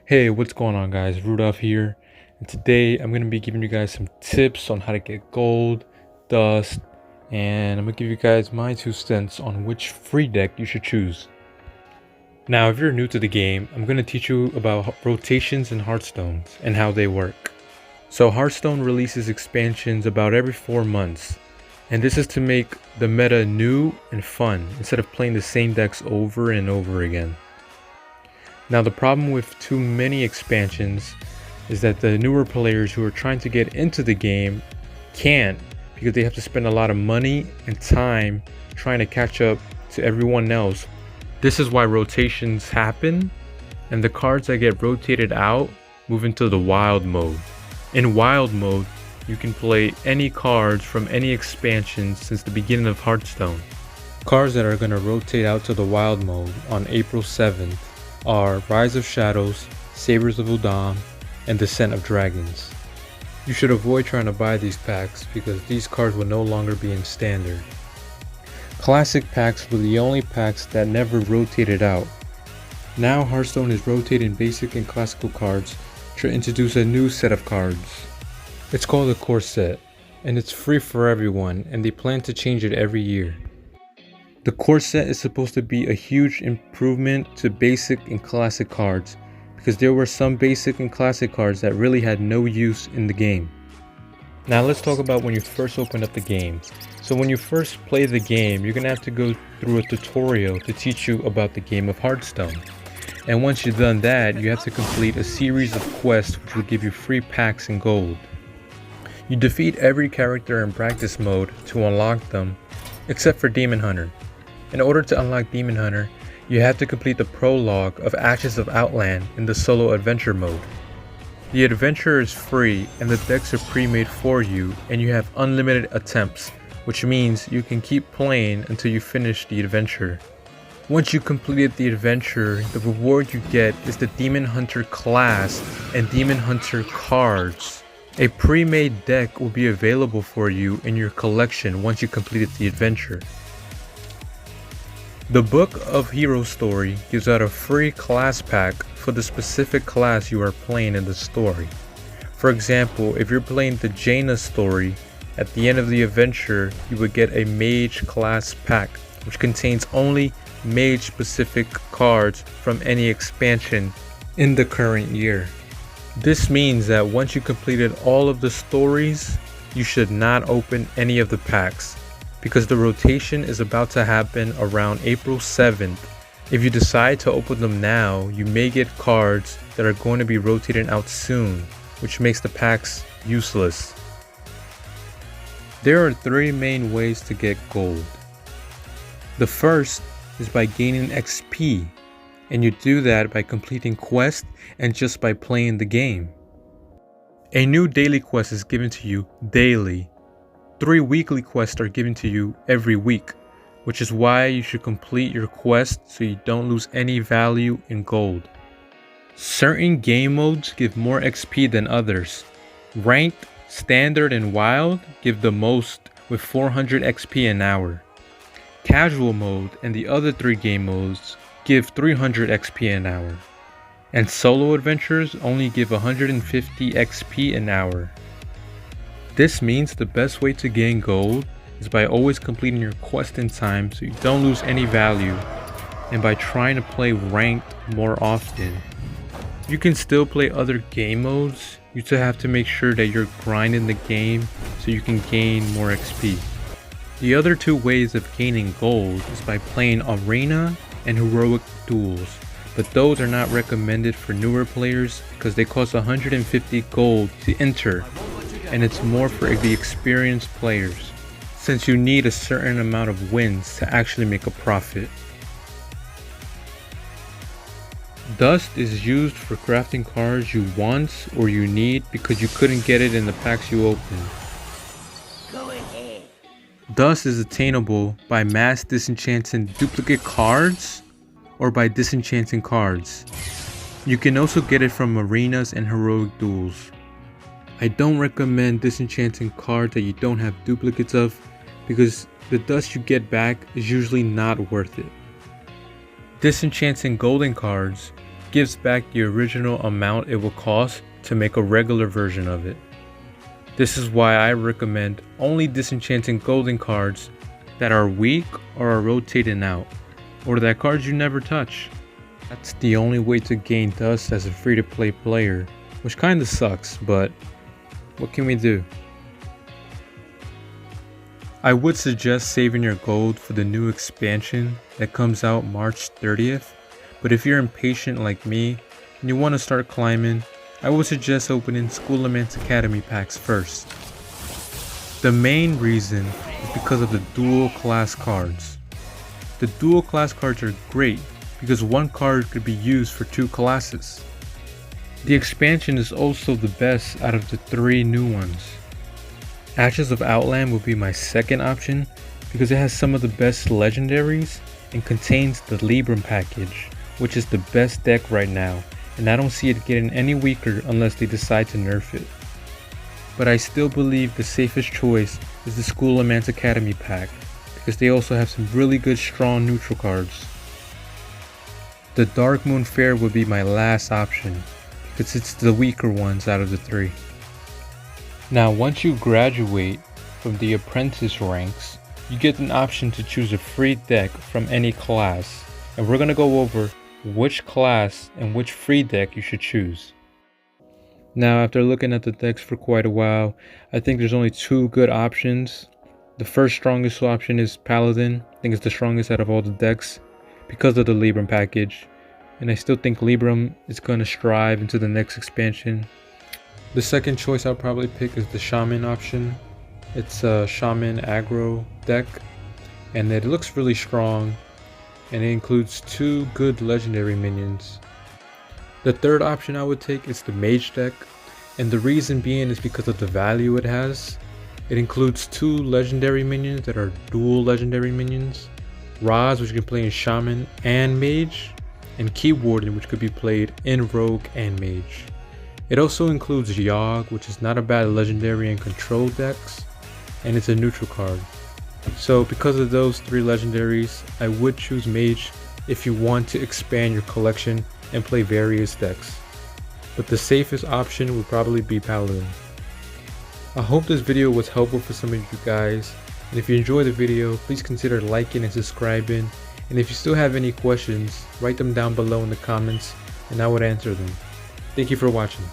Hey, what's going on guys? Rudolph here, and today I'm going to be giving you guys some tips on how to get gold, dust, and I'm going to give you guys my 2 cents on which free deck you should choose. Now, if you're new to the game, I'm going to teach you about rotations in Hearthstones and how they work. So Hearthstone releases expansions about every 4 months, and this is to make the meta new and fun instead of playing the same decks over and over again. Now the problem with too many expansions is that the newer players who are trying to get into the game can't, because they have to spend a lot of money and time trying to catch up to everyone else. This is why rotations happen, and the cards that get rotated out move into the wild mode. In wild mode, you can play any cards from any expansion since the beginning of Hearthstone. Cards that are going to rotate out to the wild mode on April 7th are Rise of Shadows, Sabers of Udam, and Descent of Dragons. You should avoid trying to buy these packs because these cards will no longer be in standard. Classic packs were the only packs that never rotated out. Now Hearthstone is rotating basic and classical cards to introduce a new set of cards. It's called the core set, and it's free for everyone, and they plan to change it every year. The core set is supposed to be a huge improvement to basic and classic cards, because there were some basic and classic cards that really had no use in the game. Now let's talk about when you first open up the game. So when you first play the game, you're going to have to go through a tutorial to teach you about the game of Hearthstone. And once you've done that, you have to complete a series of quests which will give you free packs and gold. You defeat every character in practice mode to unlock them, except for Demon Hunter. In order to unlock Demon Hunter, you have to complete the prologue of Ashes of Outland in the solo adventure mode. The adventure is free and the decks are pre-made for you, and you have unlimited attempts, which means you can keep playing until you finish the adventure. Once you completed the adventure, the reward you get is the Demon Hunter class and Demon Hunter cards. A pre-made deck will be available for you in your collection once you completed the adventure. The Book of Hero Story gives out a free class pack for the specific class you are playing in the story. For example, if you're playing the Jaina story, at the end of the adventure you would get a Mage class pack, which contains only Mage specific cards from any expansion in the current year. This means that once you completed all of the stories, you should not open any of the packs, because the rotation is about to happen around April 7th. If you decide to open them now, you may get cards that are going to be rotating out soon, which makes the packs useless. There are 3 main ways to get gold. The first is by gaining XP, and you do that by completing quests and just by playing the game. A new daily quest is given to you daily. 3 weekly quests are given to you every week, which is why you should complete your quest so you don't lose any value in gold. Certain game modes give more XP than others. Ranked, Standard, and Wild give the most with 400 XP an hour. Casual mode and the other 3 game modes give 300 XP an hour. And solo adventures only give 150 XP an hour. This means the best way to gain gold is by always completing your quest in time so you don't lose any value, and by trying to play ranked more often. You can still play other game modes, you just have to make sure that you're grinding the game so you can gain more XP. The other 2 ways of gaining gold is by playing Arena and Heroic Duels, but those are not recommended for newer players because they cost 150 gold to enter, and it's more for the experienced players, since you need a certain amount of wins to actually make a profit. Dust is used for crafting cards you want or you need because you couldn't get it in the packs you opened. Dust is attainable by mass disenchanting duplicate cards or by disenchanting cards. You can also get it from arenas and heroic duels. I don't recommend disenchanting cards that you don't have duplicates of, because the dust you get back is usually not worth it. Disenchanting golden cards gives back the original amount it will cost to make a regular version of it. This is why I recommend only disenchanting golden cards that are weak or are rotating out, or that cards you never touch. That's the only way to gain dust as a free-to-play player, which kinda sucks, but what can we do? I would suggest saving your gold for the new expansion that comes out March 30th, but if you're impatient like me and you want to start climbing, I would suggest opening School of Man's Academy packs first. The main reason is because of the dual class cards. The dual class cards are great because one card could be used for two classes. The expansion is also the best out of the three new ones. Ashes of Outland would be my second option because it has some of the best legendaries and contains the Libram package, which is the best deck right now, and I don't see it getting any weaker unless they decide to nerf it. But I still believe the safest choice is the School of Man's Academy pack because they also have some really good strong neutral cards. The Dark Moon Fair would be my last option because it's the weaker ones out of the three. Now once you graduate from the apprentice ranks, you get an option to choose a free deck from any class, and we're going to go over which class and which free deck you should choose. Now after looking at the decks for quite a while, I think there's only two good options. The first strongest option is Paladin. I think it's the strongest out of all the decks because of the Libram package, and I still think Libram is going to strive into the next expansion. The second choice I'll probably pick is the Shaman option. It's a Shaman aggro deck, and it looks really strong, and it includes two good legendary minions. The third option I would take is the Mage Deck, and the reason being is because of the value it has. It includes two legendary minions that are dual legendary minions, Raz, which you can play in Shaman and Mage, and Key Warden, which could be played in Rogue and Mage. It also includes Yogg, which is not a bad legendary in control decks, and it's a neutral card. So because of those three legendaries, I would choose Mage if you want to expand your collection and play various decks. But the safest option would probably be Paladin. I hope this video was helpful for some of you guys, and if you enjoyed the video, please consider liking and subscribing, and if you still have any questions, write them down below in the comments and I would answer them. Thank you for watching.